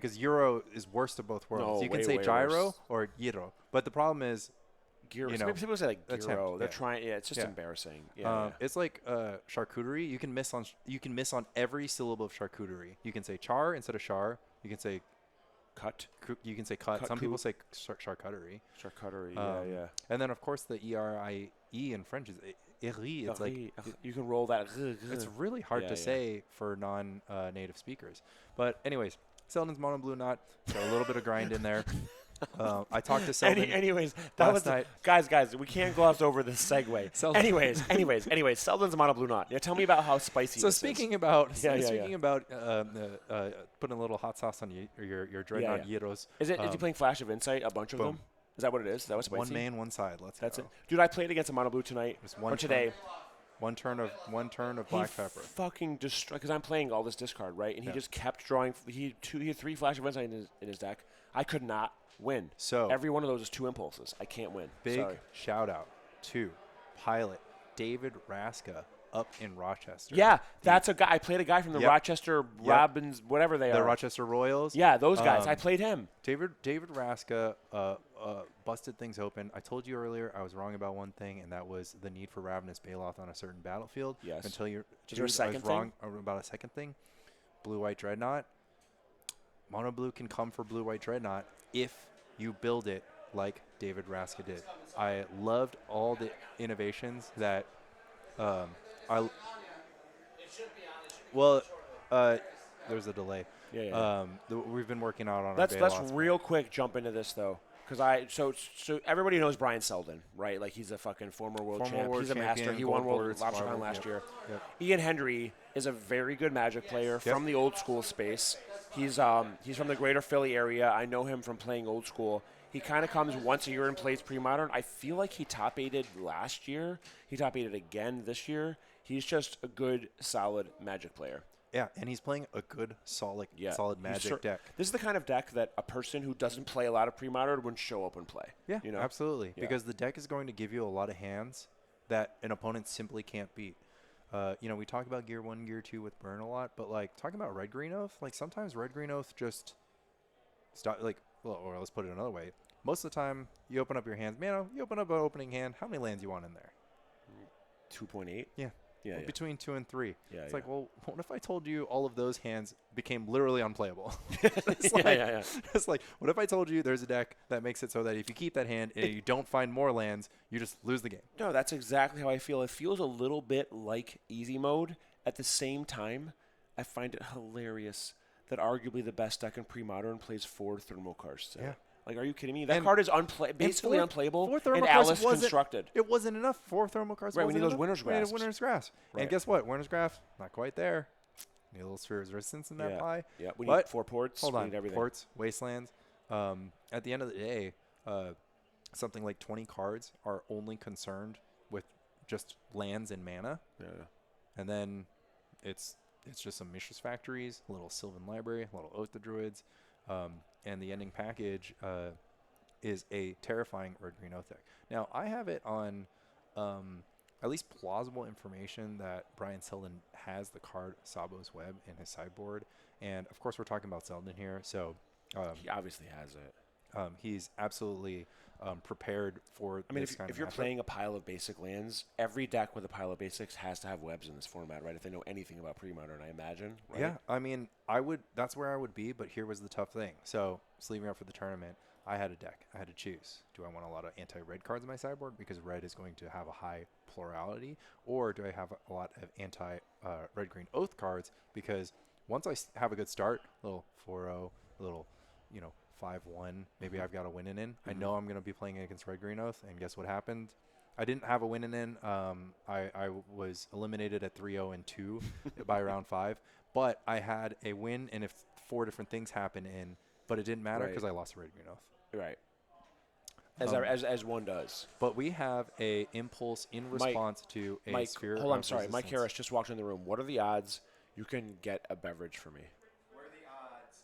because Euro is worst of both worlds. No, You can way, say way gyro worse. or gyro, but the problem is, Gyro. you know, People say like attempt, gyro. They're yeah. trying. Yeah, it's just Yeah. embarrassing. Yeah, It's like charcuterie. You can miss on every syllable of charcuterie. You can say char instead of char. You can say cut. you can say cut. Some people say charcuterie. Charcuterie. Yeah. And then of course the ERIE in French is eri. It's like you can roll that. it's really hard to say for non-native speakers. But anyways, Selden's mono blue knot. Got a little bit of grind in there. I talked to Selden. Anyways, that was night. Guys. We can't gloss over this segue. anyways, Selden's mono blue knot. Yeah, tell me about how spicy. So this speaking is. about Yeah. putting a little hot sauce on your Dreadnought gyros. Is he playing Flash of Insight? A bunch of them. Is that what it is? Is that what's spicy? One main, one side. That's go. it, dude. I played against a mono blue tonight Just today. One turn of black pepper. Fucking destroyed because I'm playing all this discard, right? And he just kept drawing. He had 3 Flash of Insight in his deck. I could not win. So every one of those is 2 impulses. I can't win. Big Sorry. shout out to pilot David Raska up in Rochester. Yeah, that's a guy. I played a guy from the Rochester Robins, whatever they are. The Rochester Royals. Yeah, those guys. I played him. David Raska busted things open. I told you earlier I was wrong about one thing, and that was the need for Ravenous Baloth on a certain battlefield. Yes. Until you're I was wrong about a second thing. Blue-white Dreadnought. Mono blue can come for blue-white Dreadnought if you build it like David Raska did. I loved all the innovations that there's a delay. Yeah. We've been working out on Let's our Baloths. real quick jump into this though, because so everybody knows Brian Selden, right? Like he's a fucking former world champ. He's a master. He won World LOBSTERCON last year. Yep. Ian Hendry is a very good Magic player from the old school space. He's from the Greater Philly area. I know him from playing old school. He kind of comes once a year and plays Premodern. I feel like he top-8'd last year. He top-8'd again this year. He's just a good, solid Magic player. Yeah, and he's playing a good, solid Magic deck. This is the kind of deck that a person who doesn't play a lot of Premodern would show up and play. Yeah, you know? Absolutely. Yeah. Because the deck is going to give you a lot of hands that an opponent simply can't beat. We talk about Gear 1, Gear 2 with Burn a lot, but, talking about Red Green Oath, sometimes Red Green Oath just stop, or let's put it another way. Most of the time, you open up your hands. You open up an opening hand. How many lands you want in there? 2.8? Yeah. Yeah. Between 2 and 3. Yeah, it's well, what if I told you all of those hands became literally unplayable? Yeah. It's what if I told you there's a deck that makes it so that if you keep that hand and you don't find more lands, you just lose the game? No, that's exactly how I feel. It feels a little bit like easy mode. At the same time, I find it hilarious that arguably the best deck in Premodern plays 4 Thermal Karsts. Yeah. Are you kidding me? That card is basically unplayable. 4 Thermal and Karsts Alice constructed. It wasn't enough. 4 Thermal Karsts. Right, we need those enough. Winter's We need Grasps. a Winter's Grasp. Right. And guess what? Winter's Grasp, not quite there. Need a little Sphere of Resistance in that pie. Yeah, we need 4 ports. Hold on. We need everything. Ports, Wastelands. At the end of the day, something like 20 cards are only concerned with just lands and mana. Yeah. And then it's just some Mishra's Factories, a little Sylvan Library, a little Oath of Druids, and the ending package is a terrifying Red Green Oath deck. Now, I have it on at least plausible information that Brian Selden has the card Sabo's Web in his sideboard. And, of course, we're talking about Selden here, so... he obviously has it. He's absolutely prepared for this kind of if you're matchup. playing a pile of basic lands, every deck with a pile of basics has to have webs in this format, right? If they know anything about Premodern, I imagine. Right? Yeah, I would. That's where I would be, but here was the tough thing. So, sleeving up for the tournament, I had a deck. I had to choose. Do I want a lot of anti-red cards in my sideboard because red is going to have a high plurality, or do I have a lot of anti-red-green oath cards because once I have a good start, little 4-0, little, 5-1, maybe I've got a winning in. I know I'm going to be playing against Red Green Oath, and guess what happened? I didn't have a winning in. I was eliminated at 3-0 and 2 by round 5, but I had a win, and if 4 different things happen in, but it didn't matter because I lost to Red Green Oath. Right. As one does. But we have a impulse in response to a sphere. Hold on, I'm sorry. Mike Harris just walked in the room. What are the odds you can get a beverage for me? What are the odds?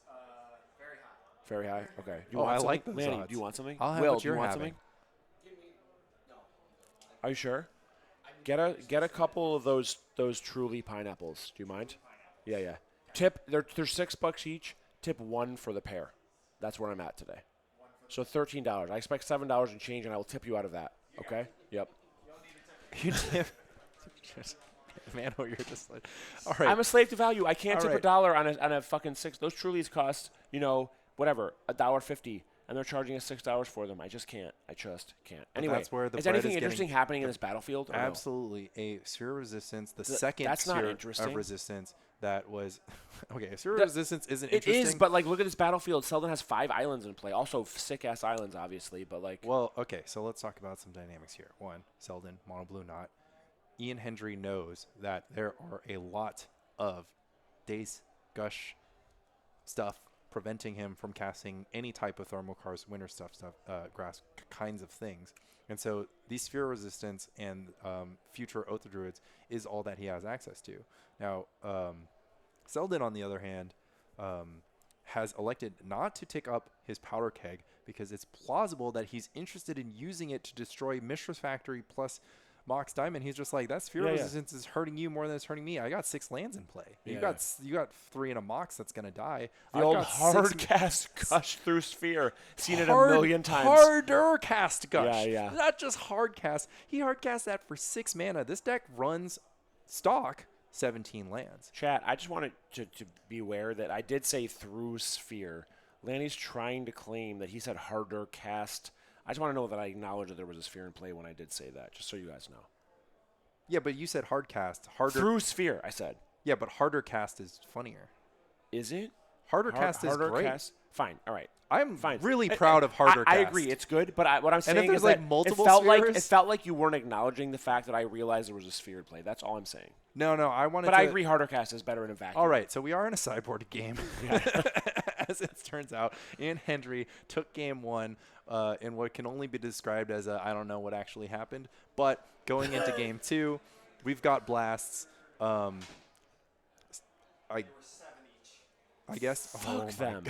Very high. Very high? Okay. Do Oh, I something? like those Manny, odds. do you want something? I'll have Will, what do you you're want having. something? Give me no. Are you sure? Get a couple of those truly pineapples. Do you mind? Yeah. Tip. They're $6 each. tip 1 for the pair. That's where I'm at today. So $13. I expect $7 and change, and I will tip you out of that. Okay? Yep. You tip. Man, oh, you're just like, all right. I'm a slave to value. I can't All tip right. $1 on a fucking 6. Those Trulies cost, whatever, $1.50, and they're charging us $6 for them. I just can't. Anyway, that's where the is bread anything is interesting getting- happening in this battlefield? Or no? Absolutely. A sphere of resistance, the second that's not sphere interesting. of resistance that was okay. A sphere of The- resistance isn't It interesting. is, but like, look at this battlefield. Selden has 5 islands in play. Also, sick-ass islands, obviously, but like. Well, okay, so let's talk about some dynamics here. One, Selden, mono blue knot. Ian Hendry knows that there are a lot of Daze Gush stuff preventing him from casting any type of thermal cars, winter stuff, grass kinds of things. And so these sphere resistance and future Oath of Druids is all that he has access to. Now, Selden, on the other hand, has elected not to tick up his powder keg because it's plausible that he's interested in using it to destroy Mishra's Factory plus Mox Diamond. He's just like, that sphere resistance is hurting you more than it's hurting me. I got 6 lands in play. You got 3 in a Mox that's gonna die. The I've old got hard cast gush through sphere. Seen it a hard- million times. Harder cast gush. Yeah. Not just hard cast. He hard cast that for 6 mana. This deck runs stock 17 lands. Chat, I just wanted to be aware that I did say through sphere. Lanny's trying to claim that he said harder cast. I just want to know that I acknowledge that there was a sphere in play when I did say that, just so you guys know. Yeah, but you said hard cast. Harder. Through sphere, I said. Yeah, but harder cast is funnier. Is it? Harder cast is harder great. Cast? Fine, all right. I'm Fine. really proud of harder I cast. agree, it's good, but what I'm saying if there's is like that multiple it spheres- felt like you weren't acknowledging the fact that I realized there was a sphere in play. That's all I'm saying. No, I wanted But to. I agree, harder cast is better in a vacuum. All right, so we are in a sideboard game. As it turns out, Ian Hendry took game 1 in what can only be described as I don't know what actually happened. But going into game 2, we've got blasts. I guess. Fuck them.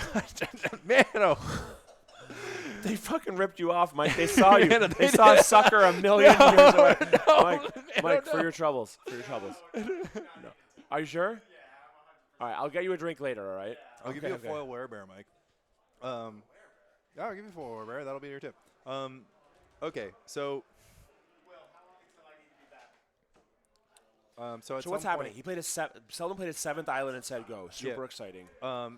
Man, oh. They fucking ripped you off, Mike. They saw you. Man, they saw a sucker a million years away. Mike, man, for your troubles. For your troubles. No. Are you sure? All right, I'll get you a drink later, all right? I'll give you a foil werebear, Mike. Yeah, I'll give you a foil werebear. That'll be your tip. Okay, so. So what's happening? He played Selden played his 7th island and said go. Super exciting. What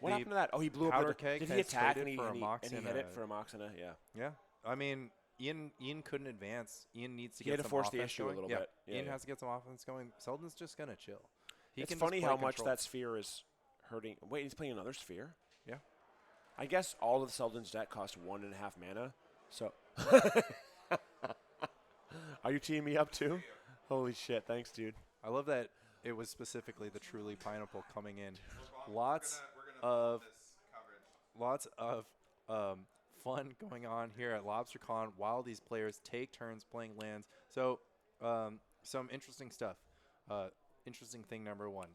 What happened to that? Oh, he blew powder up. keg Did he has attack traded and for a Mox he and hit a- it for a Mox and a Yeah, I mean, Ian couldn't advance. Ian needs to He get had to some force the offense issue a going. little Yeah, bit. Yeah, Ian yeah. has to get some offense going. Selden's just gonna chill. It's can funny just how play much control. that sphere is hurting. Wait, he's playing another sphere? Yeah. I guess all of Selden's deck cost 1.5 mana. So, are you teaming me up too? Holy shit! Thanks, dude. I love that it was specifically the Truly Pineapple coming in. Lots of fun going on here at LobsterCon while these players take turns playing lands. So some interesting stuff. Interesting thing number 1.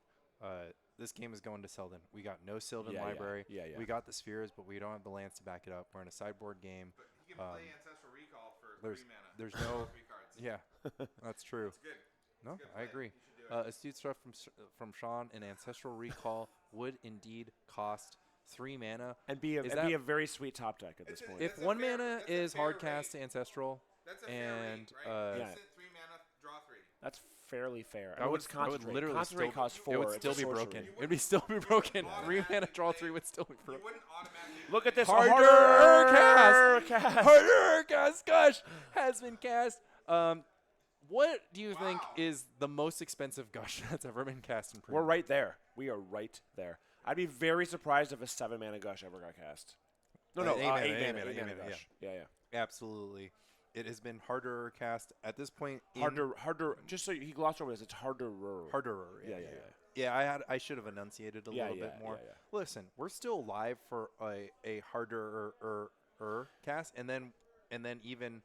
This game is going to Selden. We got no Selden library. Yeah. We got the spheres, but we don't have the lands to back it up. We're in a sideboard game. But he can play Ancestral Recall for there's 3 mana. there's no 3 cards. yeah, that's true. It's good. No, It's a good I play. agree. You should do it. Astute stuff from Sean. An Ancestral Recall would indeed cost 3 mana. And be Is a very sweet top deck at this point. If That's a 1 fair- mana that's a is fair hard rate. cast to Ancestral, That's a fair and rate, right? Yeah. Instant 3 mana, draw 3. That's fairly fair. I would concentrate. literally Concentrate still, costs 4. it would It's still a be sorcery. broken. It would still be broken. 3 mana draw 3 would still be You broken. wouldn't automatically Look at this Harder cast. Harder cast gush has been cast. What do you think is the most expensive gush that's ever been cast in We're Premodern? right there. We are right there. I'd be very surprised if a 7 mana gush ever got cast. No, 8 mana, 8 8 mana, mana, 8 mana yeah. gush. Yeah. Absolutely. It has been harder cast at this point. Harder. Just so he glossed over this, it's harder. Harder. Yeah. Yeah, I should have enunciated a little bit more. Yeah. Listen, we're still live for a harder cast, and then even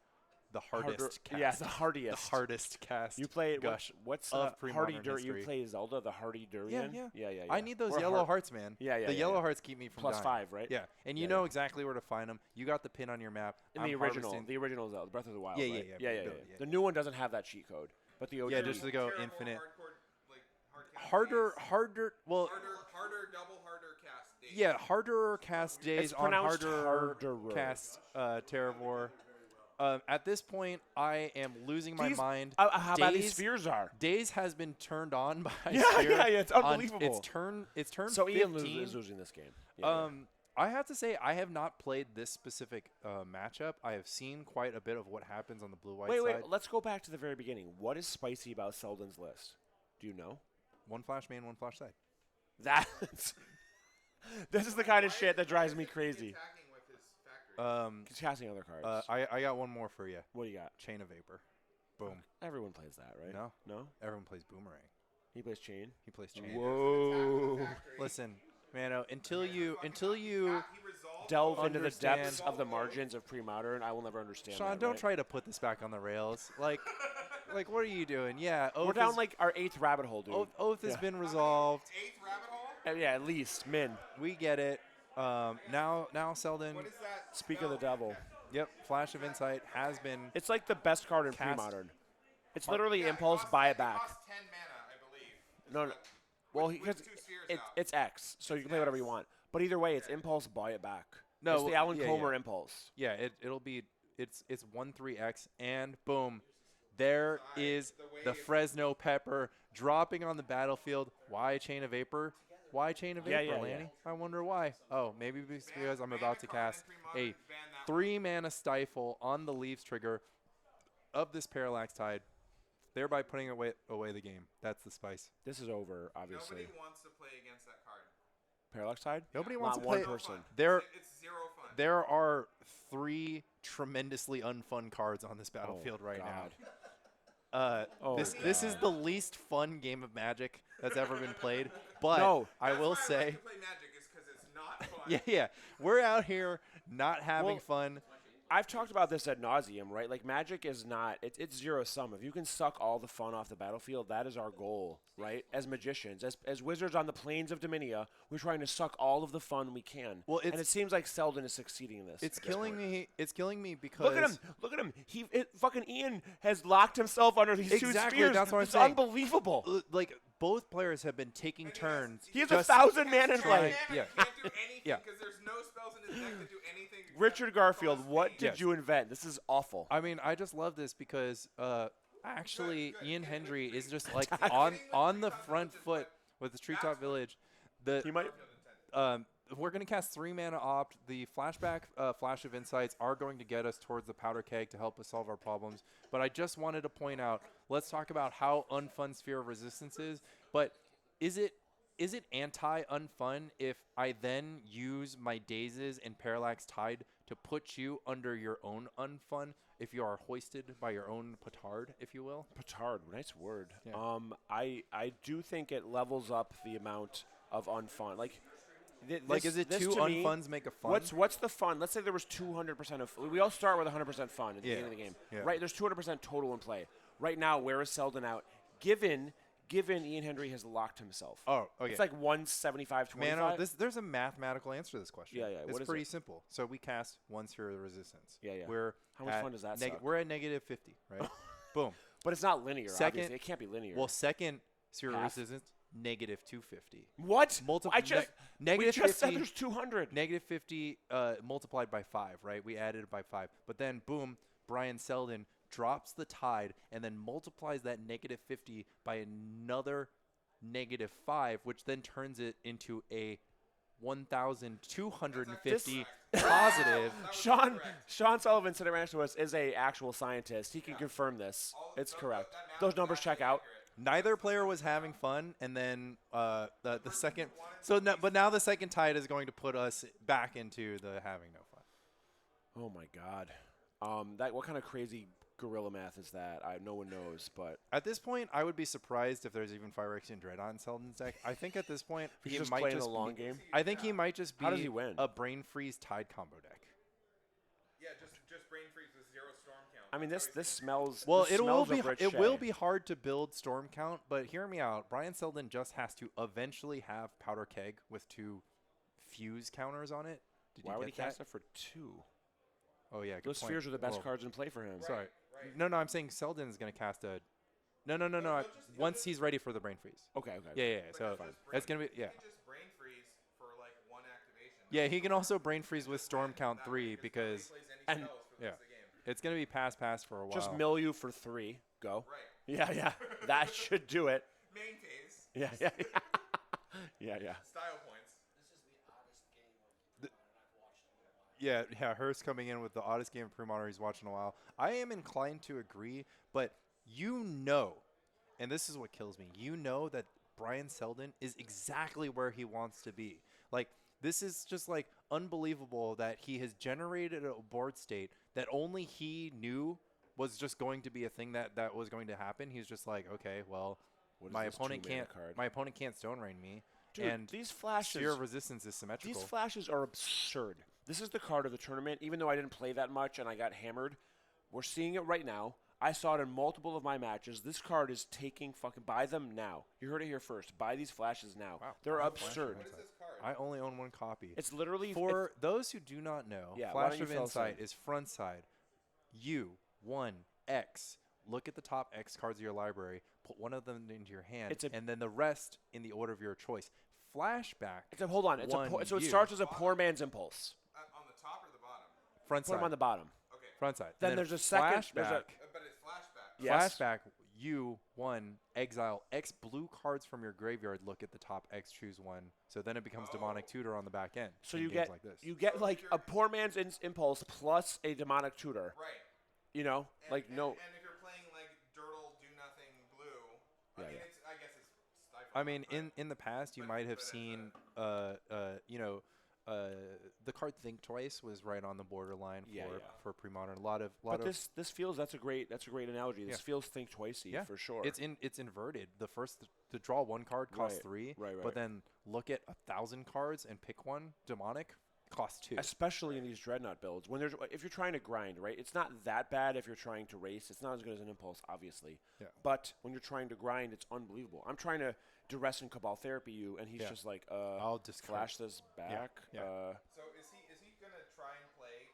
the hardest cast. Yeah, the hardiest. The hardest cast. You play gush what's of Hardy Premodern Dur- You history. play Zelda, the Hardy Durian. Yeah. Yeah. I need those Or yellow hearts, man. Yeah. The yellow hearts keep me from Plus dying. 5, right? Yeah, and you Yeah, know yeah. exactly where to find them. You got the pin on your map. In I'm the original harvesting- Zelda, Breath of the Wild. Yeah, right? yeah. yeah. Yeah. The new one doesn't have that cheat code, but the OG. Yeah, just to go terrible infinite. hardcore, like, hard cast Harder. days. Well, Harder, double harder cast days. Yeah, harder cast days It's on pronounced harder harderer. cast Terravore. At this point, I am losing my These- mind. how bad these spheres are. Days has been turned on by Yeah, Sphere yeah, it's on unbelievable. It's turn So 15. Ian is losing this game. Yeah, I have to say I have not played this specific matchup. I have seen quite a bit of what happens on the blue-white Wait, side. let's go back to the very beginning. What is spicy about Selden's list? Do you know? One flash main, one flash side. That's this is the kind of shit that drives me crazy. Attacking with his factory. He's casting other cards. I got one more for you. What do you got? Chain of Vapor. Boom. Everyone plays that, right? No, everyone plays Boomerang. He plays chain. He plays Chain. Whoa. Listen, Mano, until you he resolved Delve into the Understand. depths of the margins of Premodern. I will never understand. Sean, that, don't right? try to put this back on the rails. Like, what are you doing? Yeah, Oath We're down is- like our 8th rabbit hole, dude. Oath has Yeah. been resolved. 8th rabbit hole. Yeah, at least min. We get it. Now Selden. What is that? Speak of the devil. Yep, Flash of Insight has been. It's like the best card in Cast. Premodern. It's literally impulse, buy it back. Costs 10 mana, I believe. No. Well, With because 2 spheres out. it's X, so you can play whatever you want. But either way, it's impulse, buy it back. No, it's the Alan yeah, Comer yeah. impulse. Yeah, it'll be. It's 1/3x and boom, there is the Fresno Pepper dropping on the battlefield. Why Chain of Vapor? Why Chain of Vapor, Yeah, yeah, Lanny? yeah. I wonder why. Oh, maybe because I'm about to cast a Ban that 3-mana Stifle on the Leaves trigger of this Parallax Tide, thereby putting away the game. That's the spice. This is over, obviously. Nobody wants to play against that card. Parallax Tide? Nobody Not wants to one play. person. It's zero fun. There are 3 tremendously unfun cards on this battlefield right now. Oh, This is the least fun game of Magic that's ever been played. But No. I will That's why I say, like to play Magic is because it's not fun. yeah, we're out here not having Well, fun. I've talked about this ad nauseum, right? Like Magic is not it's zero sum. If you can suck all the fun off the battlefield, that is our goal, right? As magicians, as wizards on the plains of Dominia, we're trying to suck all of the fun we can. Well, and it seems like Selden is succeeding in this. It's killing me. It's killing me because Look at him! Look at him! Fucking Ian has locked himself under these two Exactly, spheres. that's what I'm it's saying. unbelievable. Like both players have been taking turns. He has just 1,000 mana in trying- play. Yeah. Can't do anything Yeah. because there's no spells in his deck that do anything. except Richard Garfield, cost what 8. did Yes. you invent? This is awful. I mean, I just love this because actually Good. Ian Hendry is just like on the front foot with the Treetop Village. He might. We're going to cast 3 mana opt. The flashback Flash of Insights are going to get us towards the powder keg to help us solve our problems. But I just wanted to point out, let's talk about how unfun Sphere of Resistance is. But is it anti-unfun if I then use my Dazes and Parallax Tide to put you under your own unfun if you are hoisted by your own petard, if you will? Petard, nice word. Yeah. I do think it levels up the amount of unfun. Like Is it this two to me, unfuns make a fun? What's the fun? Let's say there was 200% of. We all start with 100% fun at the Yeah. beginning of the game, Yeah. right? There's 200% total in play. Right now, where is Selden out? Given Ian Hendry has locked himself. Oh, okay. It's like 175, 25. Man, there's a mathematical answer to this question. Yeah, yeah. It's What is pretty it? simple. So we cast one Sphere of Resistance. Yeah, yeah. We're How much at fun does that suck? We're at negative 50, right? Boom. But it's not linear. Second- Obviously. It can't be linear. Well, second Sphere of Half. Resistance, negative 250. what? multiple- I just ne- negative we just said 50 there's 200. Negative 50 multiplied by 5, right? We added it by 5. But then, boom, Brian Selden drops the tide and then multiplies that negative 50 by another negative 5, which then turns it into a 1,250 positive. Sean Sullivan sitting right next to us is a actual scientist. He can confirm this. It's correct. Those numbers check out. Neither player was having fun, and then the second. So, but now the second tide is going to put us back into the having no fun. Oh my God. What kind of crazy gorilla math is that? No one knows, but At this point, I would be surprised if there's even Phyrexian Dreadnought in Selden's deck. I think at this point he's he just might playing just the long be, game. I think he might just be How does he win? a Brain Freeze Tide combo deck. Yeah, just brain freeze with 0 storm count. I mean, this smells. Well, this it will smells be of Rich it will Shea. be hard to build Storm Count, but hear me out. Brian Selden just has to eventually have Powder Keg with 2 fuse counters on it. Did Why you would get he cast that? it for 2? Oh yeah, good Those point. spheres are the best Well, cards in play for him. Sorry. Right. No, I'm saying Selden is going to cast a. No. Once he's ready for the Brain Freeze. Okay. Yeah. So Just it's going to be You yeah. can just brain freeze for like 1 activation. Yeah, he can also brain freeze with Storm Count 3 because Plays any And- spells for the yeah, rest of the game. it's gonna be pass for a while. Just mill you for 3. Go. Right. Yeah. That should do it. Main phase. Yeah. Yeah. Style points. This is the oddest game of Premodern I've watched in a while. Yeah, Hurst coming in with the oddest game of Premodern he's watched in a while. I am inclined to agree, but and this is what kills me, that Brian Selden is exactly where he wants to be. Like, this is just, like, unbelievable that he has generated a board state that only he knew was just going to be a thing that was going to happen. He's just like, okay, well, What is my this opponent 2-mana can't card? my opponent can't Stone Rain me. Dude, and these flashes. Sphere of Resistance is symmetrical. These flashes are absurd. This is the card of the tournament. Even though I didn't play that much and I got hammered, we're seeing it right now. I saw it in multiple of my matches. This card is taking fucking. Buy them now. You heard it here first. Buy these flashes now. Wow. They're Wow. absurd. What is this card? I only own one copy. It's literally For those who do not know, Yeah, why Flash don't you of fill us Insight in? is front side. U1X. Look at the top X cards of your library. Put one of them into your hand, and then the rest in the order of your choice. Flashback. hold on. It's so it starts as a poor man's impulse. On the top or the bottom? Front Put side. them on the bottom. Okay. Front side. Then And there's a second- Flashback. there's a- But it's flashback. Yes. Flashback. U1 exile X blue cards from your graveyard. Look at the top X. Choose one. So then it becomes Demonic Tutor on the back end. So in you games get like this. you get like a poor man's impulse plus a demonic tutor. Right. You know, And, like and, no. And if you're playing like Dirtle, do nothing, blue. Yeah, I mean, yeah. I guess it's stifling. I mean, but- in the past, you but- might have but it's seen, the card Think Twice was right on the borderline Yeah, yeah. for Premodern. A lot But of this feels that's a great analogy. This Yeah. feels think twicey for sure. It's inverted. The first to draw one card costs Right, 3, right. but then look at 1,000 cards and pick one. Demonic costs 2. Especially in these Dreadnought builds, if you're trying to grind, right? It's not that bad if you're trying to race. It's not as good as an impulse, obviously. Yeah. But when you're trying to grind, it's unbelievable. I'm trying to duress and Cabal Therapy you, and he's Yeah. just like, I'll discard. flash this back. Yeah. So is he gonna try and play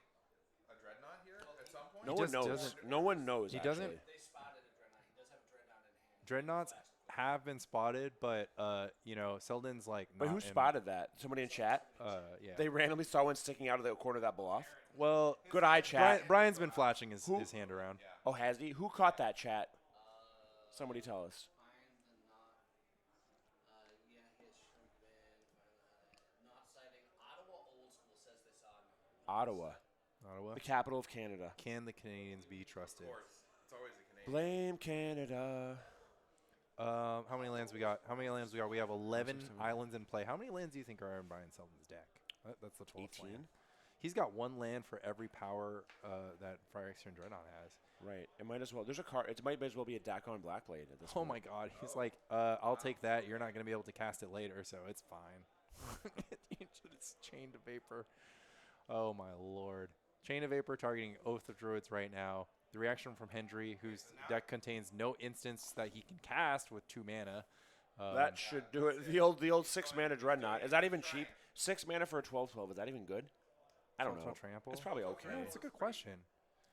a Dreadnought here at some point? No He one just knows. doesn't- No one knows. He actually. doesn't- They spotted a Dreadnought. He does have a Dreadnought in hand. Dreadnoughts have been spotted, but Selden's like. But not who in- spotted that? Somebody in chat? Yeah. They randomly saw one sticking out of the corner of that bluff. well, Good eye, chat. Brian's been flashing his hand around. Oh, has he? Who caught that chat? Somebody tell us. Find the knot. Yeah, he has been not citing. Ottawa Old School says they saw him. Ottawa, Ottawa. the capital of Canada. Can the Canadians be trusted? Of course. It's always a Canadian. Blame Canada. How many lands we got? We have 11 islands in play. How many lands do you think are in Brian Selden's deck? That's the 12th 18? land. He's got one land for every power that Fire Extra and Dreadnought has. Right. It might as well. There's a card. It might as well be a Dakon Blackblade at this Oh point. my God. He's like, I'll take that. You're not going to be able to cast it later, so it's fine. It's Chain to Vapor. Oh my Lord. Chain of Vapor targeting Oath of Druids right now. The reaction from Hendry, whose deck contains no instance that he can cast with 2 mana. That should do it. The old 6 mana Dreadnought. Is that even cheap? 6 mana for a 12/12. Is that even good? I don't know. 12/12 trample? It's probably okay. That's a good question.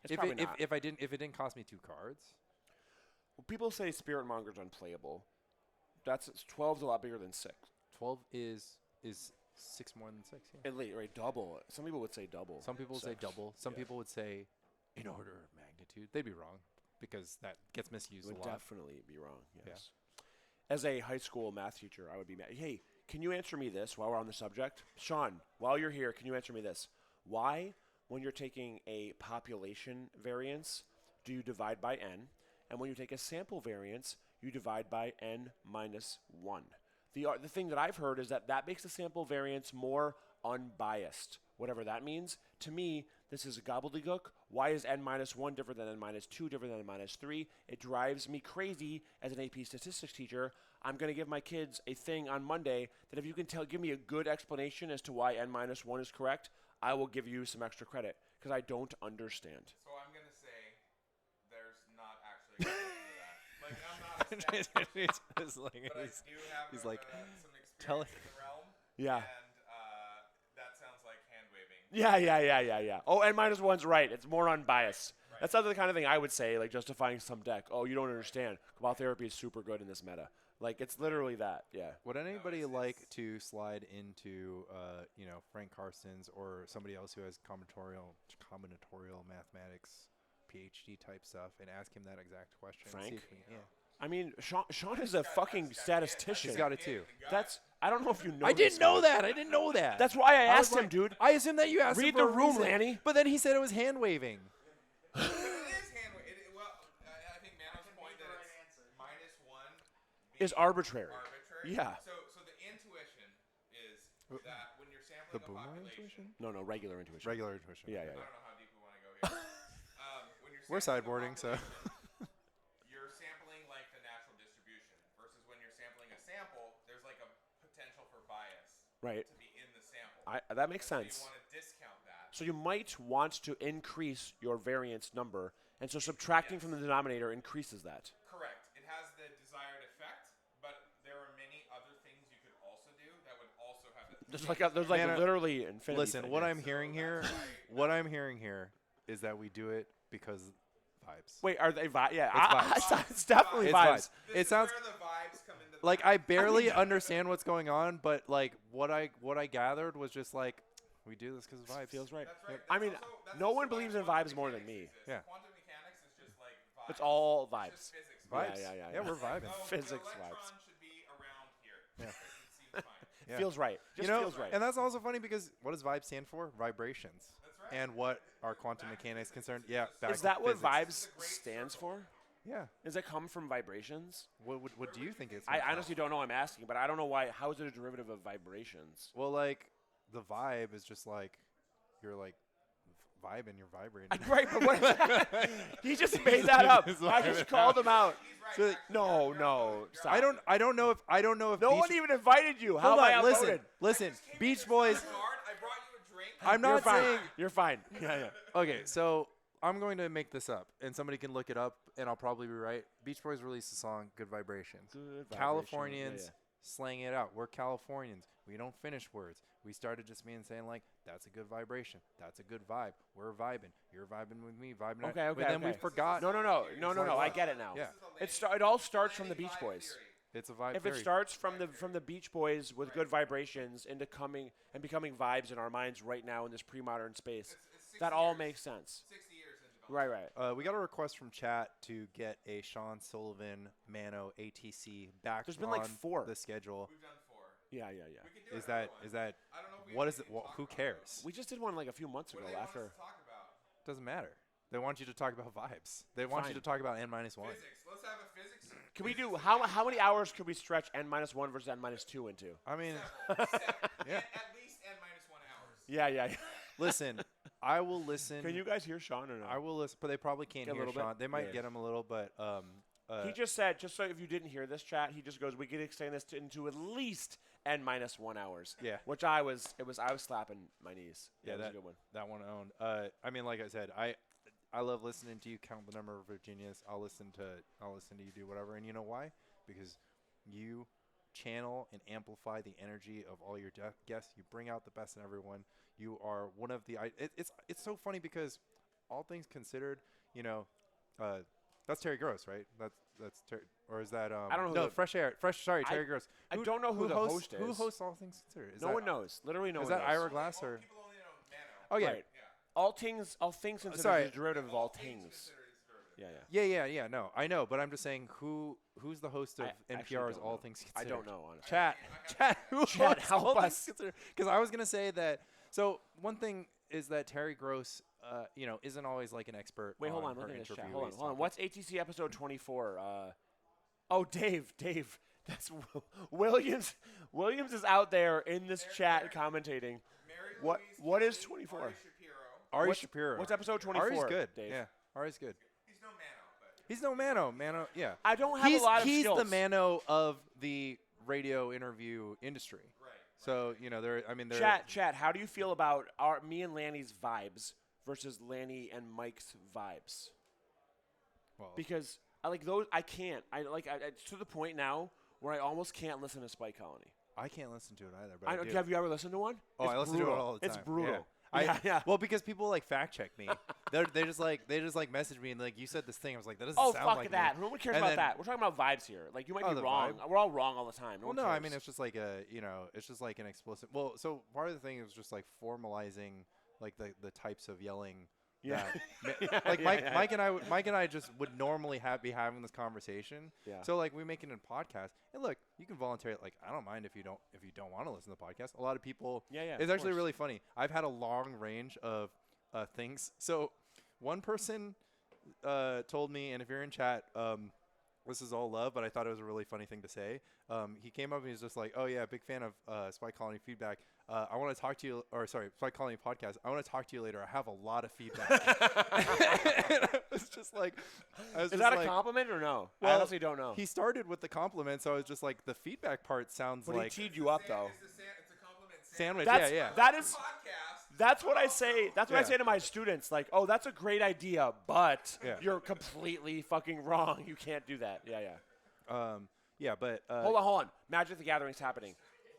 It's If probably not. it didn't cost me 2 cards. Well, people say Spirit Monger's unplayable. 12's a lot bigger than 6. 12 is 6 more than 6. Yeah. At least, right? Double. Some people would say double. Some people would say 6. double. Some Yeah. people would say in order of magnitude. They'd be wrong because that gets misused would a lot. definitely be wrong. Yes. As a high school math teacher, I would be mad. Hey, can you answer me this while we're on the subject? Sean, while you're here, can you answer me this? Why, when you're taking a population variance, do you divide by n? And when you take a sample variance, you divide by n minus 1. The thing that I've heard is that makes the sample variance more unbiased, whatever that means. To me, this is a gobbledygook. Why is n minus 1 different than n minus 2, different than n minus 3? It drives me crazy as an AP statistics teacher. I'm going to give my kids a thing on Monday that if you can give me a good explanation as to why n minus 1 is correct, I will give you some extra credit because I don't understand. So I'm gonna say there's not actually a good answer to that. Like I'm not a stat It's like- but I he's- do have he's like, some experience tell- in the realm. Yeah. And that sounds like hand waving. Yeah. Oh, n minus 1's right. It's more unbiased. That's not the kind of thing I would say, like justifying some deck. Oh, you don't understand. Cabal Therapy is super good in this meta. Like it's literally that. Yeah. Would anybody like to slide into, Frank Carson's or somebody else who has combinatorial mathematics, PhD type stuff, and ask him that exact question? and see Frank? if we- yeah. I mean, Sean is a fucking statistician. He's got it too. I don't know if you know. I this didn't know guy. that. I didn't know that. That's why I was asked him, like- dude. I assumed that you asked him Read for the a room, reason. Lanny. But then he said it was hand waving. It is hand well, I think Mano's point that it's -1 Is arbitrary. arbitrary. Yeah. So the intuition is that when you're sampling The a boomer population, intuition? No, regular intuition. Regular intuition. Yeah, I yeah, don't yeah. know how deep we want to go here. When you're We're sampling a sideboarding, so. population, you're sampling like the natural distribution versus when you're sampling a sample, there's like a potential for bias Right. to be in the sample. That makes So sense. you want to discount that. So you might want to increase your variance number, and so subtracting from the denominator increases that. Correct. It has the desired effect, but there are many other things you could also do that would also have it. There's like Man, literally infinity. Listen, what I'm So hearing here, that's why- what I'm hearing here is that we do it because vibes. Wait, are they vibes? Yeah, vibes. it's definitely It's vibes. vibes. This It is sounds where the vibes come into like the I barely understand what's going on, but like what I gathered was just like we do this because vibes. Feels right. That's right. I mean, That's no also one why believes in quantum vibes more than mechanics me. exists. Yeah. Quantum mechanics is just like vibes. It's all It's vibes. just physics. Vibes. Yeah, we're vibing. Oh, Physics the vibes. electron should be around here. Yeah. It seems fine. Yeah. Feels right. Just feels right. And that's also funny because what does vibe stand for? Vibrations. That's right. And what are quantum mechanics concerned? Yeah. Back Is to that what physics. vibes stands for? Yeah. Does it come from vibrations? What do you think it's? I honestly don't know. I'm asking, but I don't know why. How is it a derivative of vibrations? Well, like the vibe is just like you're like vibing, you're vibrating. Right, but what? He just made that up. He's I just vibing called him out. He's right. So- actually. No, You're no. right. Stop. I don't know if No Beach, one even invited you. How Hold am I on, listen, outvoted? listen. Just came in Beach this Boys. card, I brought you a drink. I'm You're not fine. saying. You're fine. Yeah, yeah. Okay, so I'm going to make this up, and somebody can look it up, and I'll probably be right. Beach Boys released a song, "Good Vibrations." Good Vibrations, Californians yeah. slang it out. We're Californians. We don't finish words. We started just being saying like, "That's a good vibration. That's a good vibe. We're vibing. You're vibing with me. Vibing." Okay, okay. But then we okay. forgot. No. I get it now. Yeah. It all starts from the Beach Boys. It's a vibe. If it theory. starts from the Beach Boys with good vibrations into becoming vibes in our minds right now in this pre-modern space, It's 60 that all years. makes sense. 60 years in development. Right. We got a request from chat to get a Sean Sullivan Mano ATC back There's been like on 4. the schedule. We've done 4. Yeah. We can do Is another that one. is that I don't know if we what have is it? anything to Well, talk who about. cares? We just did one like a few months What ago do they want after. us to talk about? Doesn't matter. They want you to talk about vibes. They want you Fine. to talk about N-1. Physics. Let's have a physics. Can we do how many hours could we stretch n-1 versus n-2 into? I mean, Yeah. Yeah. At least n-1 hours. Yeah. listen. I will listen. Can you guys hear Sean or no? I will listen, but they probably can't Get a hear little bit? Sean. They might Yeah. get him a little, but He just said, just so if you didn't hear this chat, he just goes, we could extend this into at least n-1 hours. Yeah. Which I was slapping my knees. yeah, it was that a good one. that one owned. I mean, like I said, I love listening to you count the number of Virginias. I'll listen to you do whatever, and you know why? Because you channel and amplify the energy of all your guests. You bring out the best in everyone. You are one of the. It's so funny because all things considered, that's Terry Gross, right? That's Terry, or is that? I don't know who No, the- Fresh Air. Sorry, Terry Gross. I don't know who the host Who is. hosts All Things Considered? Is No that, one knows. Literally no Is one that knows. Ira Glass or? People only know Mano. Oh yeah. Right. All things considered Sorry. is a derivative of all things. Considered is derivative. Yeah. No, I know, but I'm just saying who's the host of I actually NPR's don't All know. Things I Considered? don't know, honestly. Chat, who Chat, hosts help All Things us. Considered? Because I was gonna say that. So one thing is that Terry Gross, isn't always like an expert. Wait, hold on. her Look at this chat. interviewees Hold on. topic. What's ATC episode 24? Dave. That's Williams. Williams is out there in this chat commentating. Mary What- Louise what is Kelly, 24? Ari Shapiro. Ari What's- Shapiro. what's episode 24, Ari's good. Dave? Yeah, Ari's good. He's no Mano, but He's no Mano. Mano, yeah. I don't have a lot of he's skills. the Mano of the radio interview industry. right. So there. Chat. How do you feel about me and Lanny's vibes versus Lanny and Mike's vibes? Well, Because I like those. I can't. It's to the point now where I almost can't listen to Spike Colony. I can't listen to it either. But I do. Have you ever listened to one? Oh, It's I listen brutal. to it all the time. It's brutal. Yeah. Yeah. Well, because people like fact check me. they just messaged me and like you said this thing. I was like, that doesn't Oh, sound fuck like that. me. No one cares And about then- that. We're talking about vibes here. Like, you might Oh, be the wrong. vibe? We're all wrong all the time. Well, no, I mean it's just like it's just like an explicit. Well, so part of the thing is just like formalizing like the types of yelling. Yeah. That, like Mike and I just would normally be having this conversation. Yeah. So like we make it in podcast, and look, you can volunteer. Like I don't mind if you don't want to listen to the podcast. A lot of people. Yeah, It's of actually course. really funny. I've had a long range of things. So one person told me, and if you're in chat, this is all love, but I thought it was a really funny thing to say. He came up and he's just like, "Oh yeah, big fan of Spy Colony feedback. I want to talk to you, or sorry, Spy Colony podcast. I want to talk to you later. I have a lot of feedback." It's just like, Is that a compliment or no? I Well, honestly don't know. He started with the compliment, so I was just like, the feedback part sounds But like he teed you up, though. It's a compliment sandwich. That's, Yeah. That is. podcast. That's what I say. That's what I Yeah. say to my students. Like, oh, that's a great idea, but Yeah. you're completely fucking wrong. You can't do that. Yeah. Yeah, but Hold on. Magic the Gathering's happening.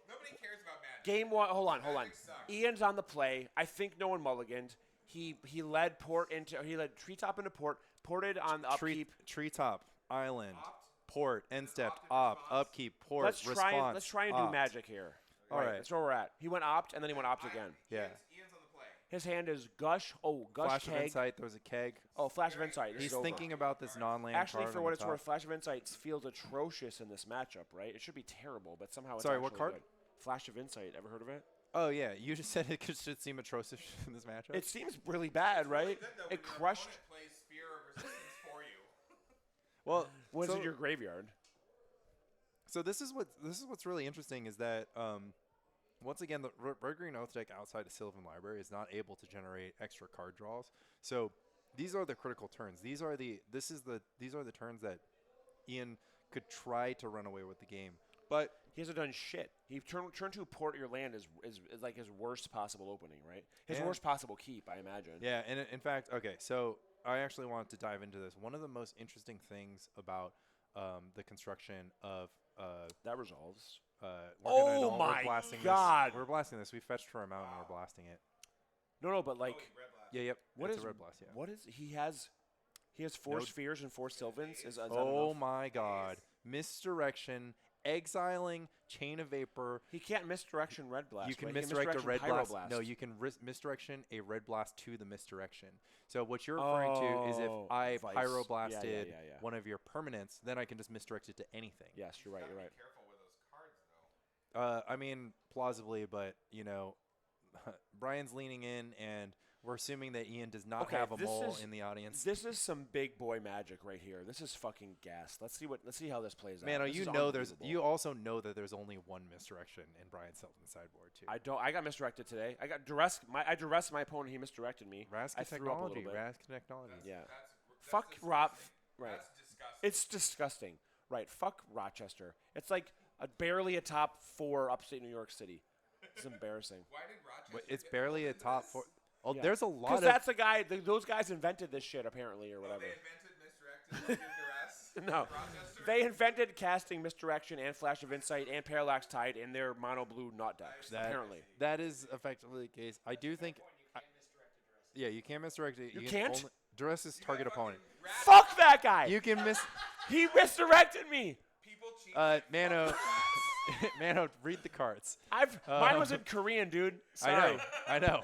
Nobody cares about Magic. Game one. Hold on. Magic sucks. Ian's on the play. I think no one mulliganed. He led Treetop into port. Ported on the upkeep. treetop, island, Opt? port, end step, Opt and opt, response. upkeep, port, Let's response. try and do opt. magic here. All right. That's where we're at. He went opt and then he went opt again. Yeah. Ian's on the play. His hand is gush. Oh, gush Flash of keg. insight. There was a keg. Oh, flash of insight. This He's is over. thinking about this non-land Actually, card for on what the it's top. worth, Flash of Insight feels atrocious in this matchup, right? It should be terrible, but somehow it's Sorry, actually what card? good. Flash of Insight. Ever heard of it? Oh yeah, you just said it should seem atrocious in this matchup. It seems really bad, right? Good, though, when It your crushed. opponent plays Sphere of Resistance for you. well, Was so, in your graveyard? so this is what's really interesting is that once again the Red Green Oath deck outside of Sylvan Library is not able to generate extra card draws. So these are the critical turns. These are the turns that Ian could try to run away with the game, but He hasn't done shit. He turn to port your land is like his worst possible opening, right? His Yeah. worst possible keep, I imagine. yeah. And in fact, okay, so I actually wanted to dive into this. One of the most interesting things about the construction of That resolves. we're my blasting God. This. We're blasting this. We fetched for a mountain and we're blasting it. No, but like, Red Blast. Yeah, yep. what it's is a red blast? Yeah. What is he has? He has 4 No- spheres and 4 Sylvans. Is that Oh enough? my God! Misdirection, exiling, chain of vapor. He can't misdirection red blast. You can right? misdirect a red Pyroblast. blast. No, you can misdirection a red blast to the misdirection. So what you're referring to is if Oh, I vice. pyroblasted Yeah. one of your permanents, then I can just misdirect it to anything. Yes, you're right. Gotta You're be right. careful with those cards, though. I mean, plausibly, but you know, Brian's leaning in, and we're assuming that Ian does not Okay, have a this mole is- in the audience. This is some big boy magic right here. This is fucking gas. Let's see how this plays Man, out. oh, This you is know there's unbelievable. you also know that there's only one misdirection in Brian Selden's sideboard too. I don't. I got misdirected today. I got duress. I duressed my opponent. He misdirected me. Raska I threw up a little technology, bit. Raska technology. Yeah. That's Fuck disgusting. Rob. Right. That's disgusting. It's disgusting. Right. Fuck Rochester. It's like barely a top 4 upstate New York City. It's embarrassing. Why did Rochester But it's get barely a into top this? 4. Oh, Yeah. there's a lot Because of that's the guy. Those guys invented this shit apparently or Oh, whatever. they invented misdirected duress. No. Rochester? They invented casting misdirection and flash of insight and parallax tide in their mono blue not decks. that, Apparently. that is effectively the case. I do think yeah, you can't misdirect it. You can can't? only- duress is target opponent. Fuck that guy. You can miss He misdirected me. People cheat. Mano Mano, read the cards. Mine was in Korean, dude. Sorry. I know.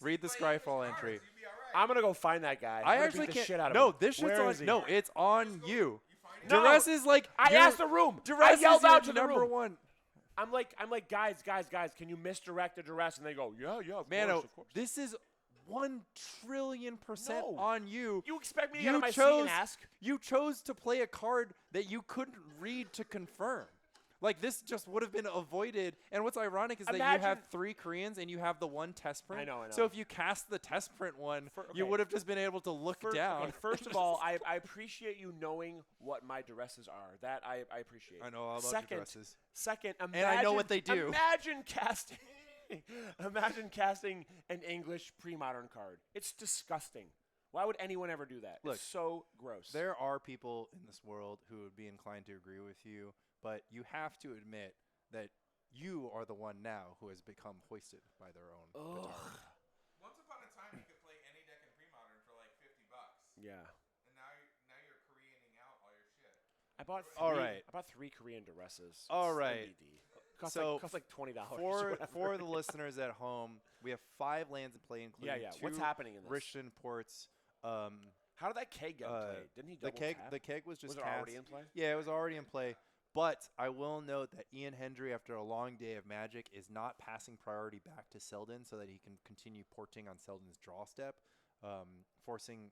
Read the Scryfall entry. You'd be all right. I'm gonna go find that guy. I I'm gonna actually beat the can't. shit out of No, him. this shit's Where on. is he? No, it's on you. You find it. No. Duress is like. I your- asked the room. Duress I yelled is your out to the number room. one. I'm like, guys, can you misdirect the duress? And they go, yeah, of Mano, course, of course. this is 1,000,000,000% No. on you. You expect me to get on You my seat chose. and ask? You chose to play a card that you couldn't read to confirm. Like this just would have been avoided. And what's ironic is that you have Imagine- 3 Koreans and you have the one test print. I know. So if you cast the test print one, you okay. would have just been able to look down. Okay, first of all, I appreciate you knowing what my duresses are. That I appreciate. I know all about Second, your dresses. Second, I know what they do. Imagine casting. Imagine casting an English pre-modern card. It's disgusting. Why would anyone ever do that? Look, it's so gross. There are people in this world who would be inclined to agree with you, but you have to admit that you are the one now who has become hoisted by their own petard. Once upon a time, you could play any deck in Premodern Yeah. And now you're Koreaning out all your shit. I bought All right. I bought 3 Korean duresses. All It's right. MBD. Cost So like $20. for the listeners at home, we have 5 lands in play, including Yeah. 2 What's happening in this? Richton ports. How did that keg get played? Didn't he double tap? The keg was just Was it cast. already in play? Yeah, it was already in play. But I will note that Ian Hendry, after a long day of Magic, is not passing priority back to Selden so that he can continue porting on Selden's draw step, forcing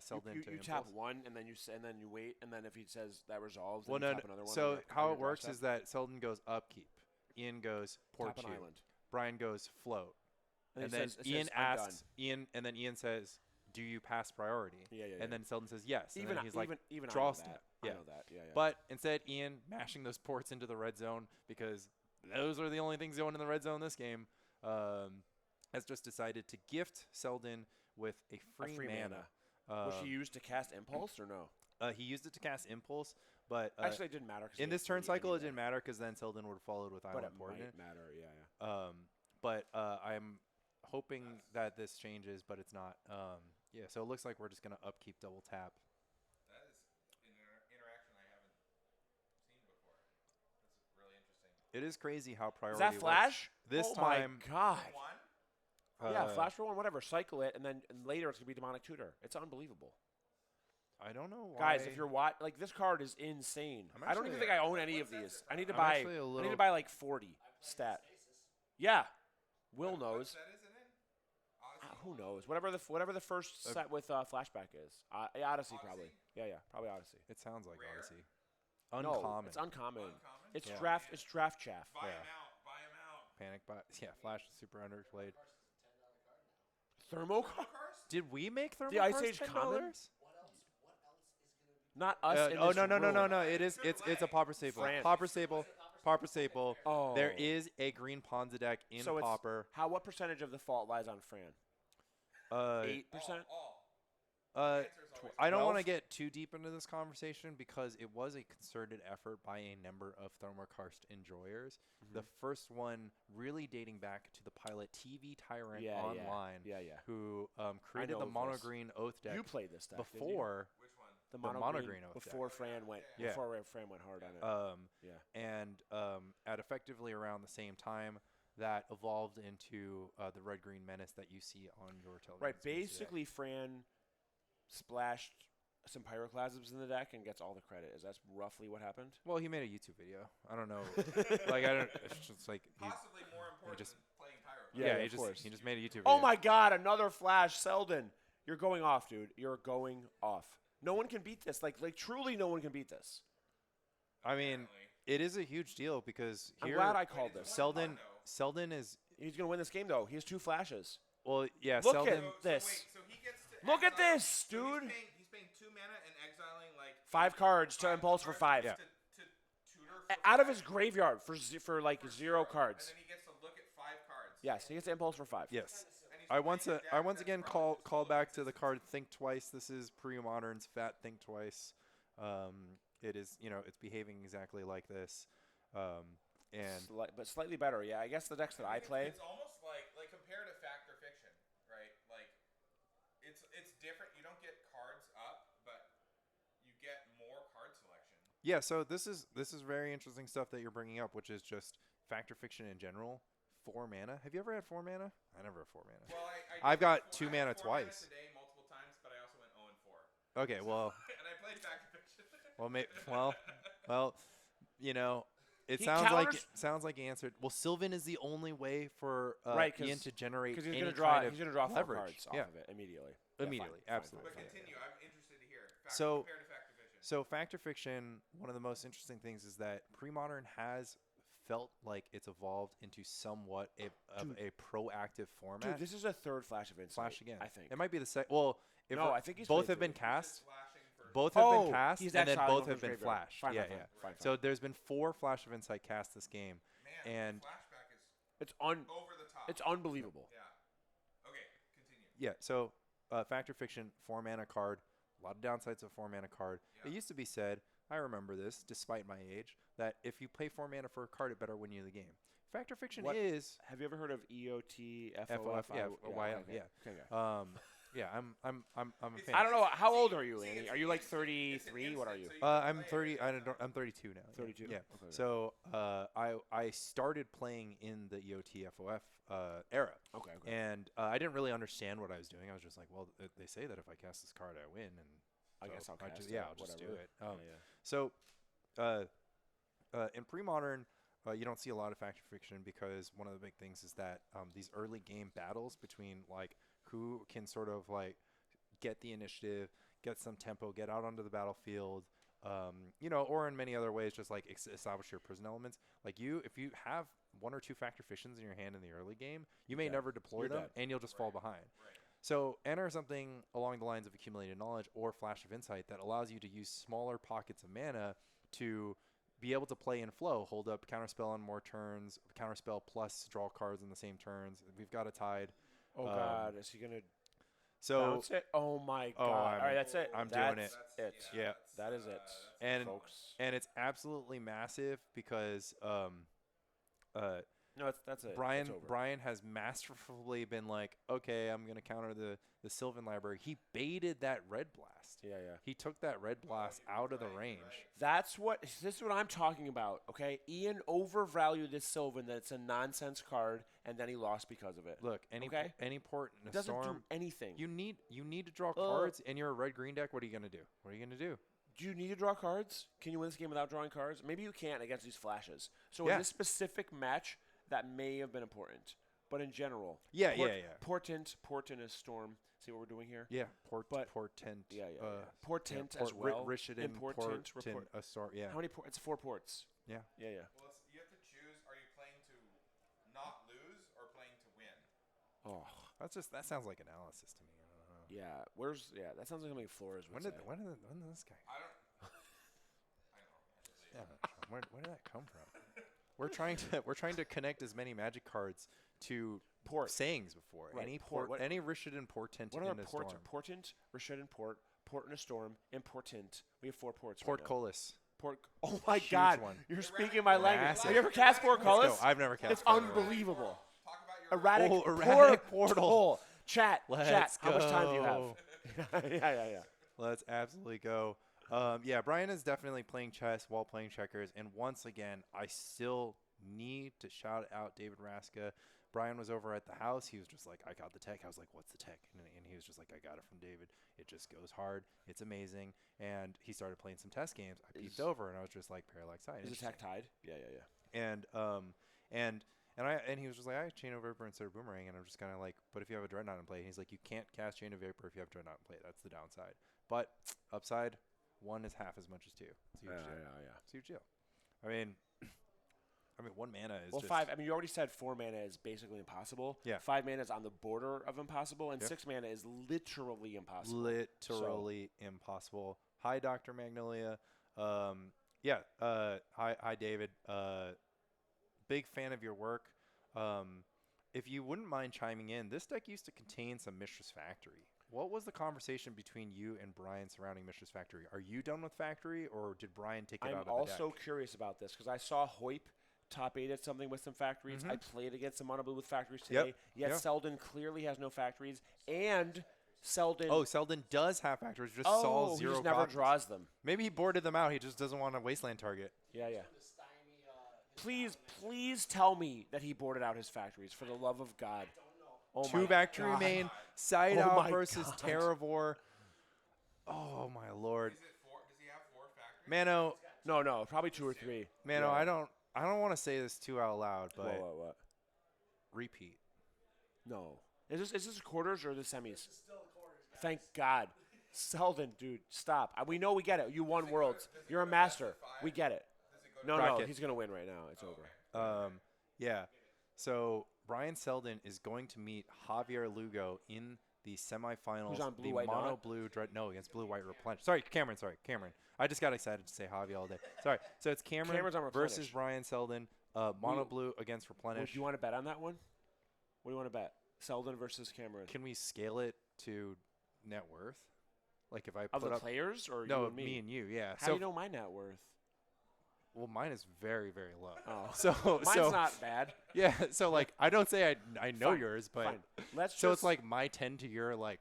Selden to you impulse. tap 1 and then you wait, and then if he says that resolves, then Well, you no, tap another one. so on how your it draw works step. is that Selden goes upkeep, Ian goes port Tap an you, island. Brian goes float, And and he then says- it Ian says, "I'm asks and then Ian says, "Do you pass priority?" Yeah. And then Selden says yes. And Even then he's like, even I draw know step. that. Yeah. I know that. Yeah. But instead, Ian mashing those ports into the red zone because those are the only things going in the red zone this game. Has just decided to gift Selden with a free mana. Was he used to cast Impulse or no? He used it to cast Impulse, but Actually, it didn't matter. 'Cause in he this had turn 3 cycle, it anyway. didn't matter because then Selden would have followed with But Island it Port in might it. matter. Yeah. But I'm hoping that this changes, but it's not. Yeah, so it looks like we're just going to upkeep double tap. That is an interaction I haven't seen before. That's really interesting. It is crazy how Is priority that Flash? works. This oh time, my God. One? Yeah, Flash for 1, whatever. Cycle it, and then later it's gonna be Demonic Tutor. It's unbelievable, I don't know why. guys. If you're like this card is insane. I'm I don't even actually- think I own any of these. I need to I'm buy. actually a I need little- to buy like 40 stat. Yeah, Will knows. What set is it in? Odyssey? Who knows? Whatever the first set with flashback is. Odyssey probably. Yeah, probably Odyssey. It sounds like Rare? Odyssey. No, Uncommon. it's uncommon. Uncommon? It's Yeah. draft. It's draft chaff. Buy Yeah. him out. Buy him out. Panic buy. Yeah, Flash is super underplayed. Thermo. Cars? Did we make Thermal The Ice Cars Age $10? common? What else is going to be? Not us. in Oh this no. room. It is. It's a Pauper Staple. Fran. Pauper Staple. Pauper Staple. Oh. There is a green Ponza deck in So it's Pauper. what percentage of the fault lies on Fran? 8%. All. Uh, Answer is always I don't want to 12? get too deep into this conversation because it was a concerted effort by a number of Thermokarst enjoyers. Mm-hmm. The first one really dating back to the pilot TV Tyrant Yeah, Online, yeah. who created know the of mono this. green Oath deck You played this deck didn't you? before. Which one? the mono mono green green oath before deck. Fran went. Yeah. Before Fran went hard on it. Yeah. And at effectively around the same time, that evolved into the Red Green Menace that you see on your television. Right. screens today. Basically, Fran splashed some pyroclasms in the deck and gets all the credit. Is that roughly what happened? Well, he made a YouTube video. I don't know. Like I don't. It's just like he, Possibly more important just- than playing Pyro. Yeah, he of course. just made a YouTube video. Oh my God! Another flash, Selden. You're going off, dude. You're going off. No one can beat this. Like truly, no one can beat this. I mean, it is a huge deal because I'm here glad I called this. Selden is He's gonna win this game though. He has 2 flashes. well, yeah. Look Selden. at this. Wait, so he gets to Look at exile- this, so dude. He's paying 2 mana and exiling like 5 cards to impulse for 5. Yeah. To tutor for Out of 5, his graveyard for like 0 cards. And then he gets to look at 5 cards. Yes, he gets to impulse for 5. Yes. And he's I once playing his I deck once that's again probably call just back to full the of card Think Twice. This is Premodern's Fat Think Twice. It is it's behaving exactly like this, and But slightly better. Yeah, I guess the decks that I play. It's almost like compared to fact or fiction, right? Like it's different. You don't get cards up, but you get more card selection. yeah. So this is very interesting stuff that you're bringing up, which is just fact or fiction in general. 4 mana. Have you ever had 4 mana? I never had 4 mana. Well, I've got I 2 had mana 4 mana twice. today multiple times, but I also went 0 and 4. Okay, well, And I played fact or fiction. well, it He sounds like he answered. Well, Sylvan is the only way for Right, 'cause- Ian to generate Because he's any gonna draw. kind of He's gonna draw 4 leverage. cards off Yeah. of it immediately. Immediately, absolutely. But continue. I'm interested to hear. So- Compared to fact or fiction. So fact or fiction, one of the most interesting things is that Premodern has felt like it's evolved into somewhat of a proactive format. Dude, this is a 3rd flash of insight. Flash again. I think. It might be the second. Well, if No, I think he's both played have been 3. cast. Flashing for Both have Oh, been cast, he's and then exiling both one have from been his graveyard. flashed. Fine, yeah, fine, yeah. fine. So there's been 4 Flash of Insight cast this game, Man, and the flashback is It's over the top. It's unbelievable. Yeah. Okay, continue. yeah. So fact or fiction, 4 mana card. A lot of downsides of 4 mana card. Yeah. It used to be said, I remember this, despite my age, that if you pay 4 mana for a card, it better win you the game. Fact or fiction What- is Have you ever heard of EOT FOF, yeah, YL, yeah. Okay, Yeah, I'm a fan. I don't know. How old are you, Andy? Are you like 33? What are you? I'm 30. I'm 32 now. 32? Yeah. Okay. So I started playing in the EOTFOF era. Okay. And I didn't really understand what I was doing. I was just like, well, they say that if I cast this card, I win, and I so guess I'll cast yeah, it, I'll just do whatever. it. Yeah. So in Premodern, you don't see a lot of faction friction because one of the big things is that these early game battles between like who can sort of like get the initiative, get some tempo, get out onto the battlefield, or in many other ways, just like establish your prison elements. Like if you have one or two factor fictions in your hand in the early game, you may never deploy them, and you'll just fall behind. So enter something along the lines of accumulated knowledge or flash of insight that allows you to use smaller pockets of mana to be able to play in flow, hold up counterspell on more turns, counterspell plus draw cards in the same turns. We've got a tide. Oh God, is he gonna So bounce it? Oh my God! All right, that's it. I'm that's doing it. Yeah. That is it. And folks. and it's absolutely massive because No, that's it. Brian It's over. Brian has masterfully been like, okay, I'm gonna counter the Sylvan library. He baited that red blast. Yeah. He took that red blast out of the range. This is what I'm talking about. Okay, Ian overvalued this Sylvan that it's a nonsense card, and then he lost because of it. Look, any port in a It doesn't storm, do anything. you need to draw cards, and you're a red green deck. What are you gonna do? What are you gonna do? Do you need to draw cards? Can you win this game without drawing cards? Maybe you can't against these flashes. So in this specific match, that may have been important. But in general, Portent is Storm. See what we're doing here? Yeah, Portent. Portent as well. Rishadan, Important. Portent, yeah. How many ports? It's 4 ports. Yeah. Yeah. Well, you have to choose: are you playing to not lose or playing to win? Oh, that sounds like analysis to me. I don't know. yeah. That sounds like something Flores would say. When did this guy? I don't. I know. Yeah, where did that come from? We're trying to connect as many Magic cards to sayings before. Right. Any Rishadan Portent What in are a storm. Portent, Rishadan Port in a storm, Important. We have 4 ports. Portcullis. Oh my Huge God! one. You're speaking my language. Massive. Have you ever cast Portcullis? Let's go. I've never cast. It's Portcullis. unbelievable. Talk about your Erratic portal. Chat. Let's How much time do you go. have? yeah. Let's absolutely go. Brian is definitely playing chess while playing checkers. And once again, I still need to shout out David Raska. Brian was over at the house. He was just like, I got the tech. I was like, what's the tech? And he was just like, I got it from David. It just goes hard. It's amazing. And he started playing some test games. I peeped over, and I was just like, Parallax Tide. Is the tech tied? Yeah. And he was just like, I Chain of Vapor instead of Boomerang. And I'm just kind of like, but if you have a Dreadnought in play, and he's like, you can't cast Chain of Vapor if you have Dreadnought in play. That's the downside. But upside, 1 is half as much as 2. It's a huge deal. Yeah. It's a huge deal. I mean, 1 mana is just 5. I mean, you already said 4 mana is basically impossible. Yeah. 5 mana is on the border of impossible, and 6 mana is literally impossible. Literally impossible. Hi, Dr. Magnolia. Hi, David. Big fan of your work. If you wouldn't mind chiming in, this deck used to contain some Mistress Factory. What was the conversation between you and Brian surrounding Mistress Factory? Are you done with Factory, or did Brian take it out of the deck? I'm also curious about this because I saw Hoyp top 8 at something with some factories. I played against some Mono Blue with factories today. Yet Selden clearly has no factories, and Selden. Oh, Selden does have factories. Just saw 0 he just never copies. draws them. Maybe he boarded them out. He just doesn't want a wasteland target. Yeah. Please tell me that he boarded out his factories for the love of God. Oh 2 factory main, side Oh out my versus God. Terravor. Oh my lord. Is it 4? Does he have 4 factories? Mano, No, probably 2 or 3. Mano, Yeah. I don't want to say this too out loud, but What? repeat. No. Is this quarters or the semis? Thank God. Selden, dude, stop. We know we get it. You won Worlds. You're a master. We get it. No, Bracket. he's going to win right now. It's over. Yeah. So Brian Selden is going to meet Javier Lugo in the semifinals. Who's on blue, the white, mono not? blue no, against blue white replenish. Sorry, Cameron. I just got excited to say Javier all day. Sorry. So it's Cameron's on versus replenish. Brian Selden. Mono blue against replenish. Do you want to bet on that one? What do you want to bet? Selden versus Cameron. Can we scale it to net worth? Like if I Of put the up players or no you and me? and you, yeah. How do you know my net worth? Well, mine is very, very low. Oh. So Mine's not bad. Yeah, so like I don't say I know Fine, yours, but Fine. Let's so just, it's like my 10 to your like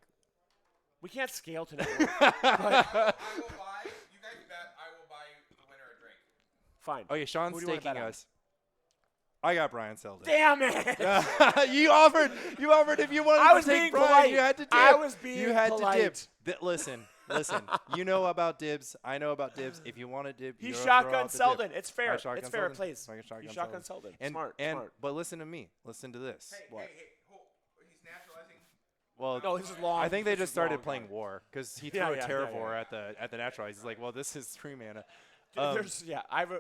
We can't scale to net worth. I will buy. You guys bet. I will buy the winner a drink. Fine. Okay, Sean's Who do you wanna staking bet on? us. I got Brian Selden. Damn it! You offered if you wanted I was to take being Brian, polite. you had to dip. I was being You had polite. to dip. Listen. You know about dibs. I know about dibs. If you want to dib, He you're throw shotgun out the dib. Selden. It's fair. I shotgun It's fair. It Selden. plays. I can shotgun You shotgun Selden. And, Smart. But listen to me. Listen to this. Hey, What? hey. He's naturalizing. Well, No, this is long. I think they This just is started long. playing War because he threw Yeah, a yeah, Terravore yeah. at the naturalize. He's like, well, this is 3 mana. I have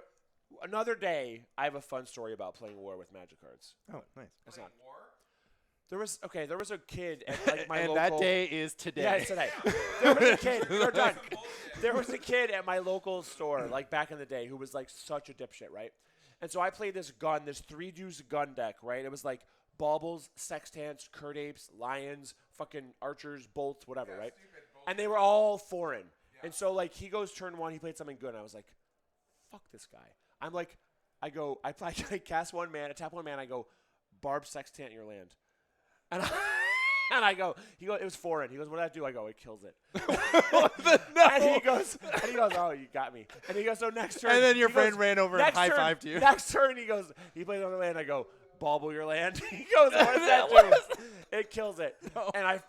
another day. I have a fun story about playing War with Magic cards. Oh, nice. It's not. War. There was a kid at like my And local. that day is today. Yeah, it's today. There was a kid. We're done. There was a kid at my local store, like back in the day, who was like such a dipshit, right? And so I played this 3-juice gun deck, right? It was like baubles, sextants, curd apes, lions, fucking archers, bolts, whatever, right? And they were all foreign. And so like he goes turn 1, he played something good, and I was like, fuck this guy. I cast 1 mana, tap 1 mana, I go, barb sextant in your land. And he goes, it was foreign. He goes, what did that do? I go, it kills it. And he goes, oh, you got me. And he goes, so next turn. And then your he friend goes, ran over and "Next turn- high-fived you." Next turn, he goes, he plays on the land. I go, bauble your land. He goes, what does that do? It kills it. And I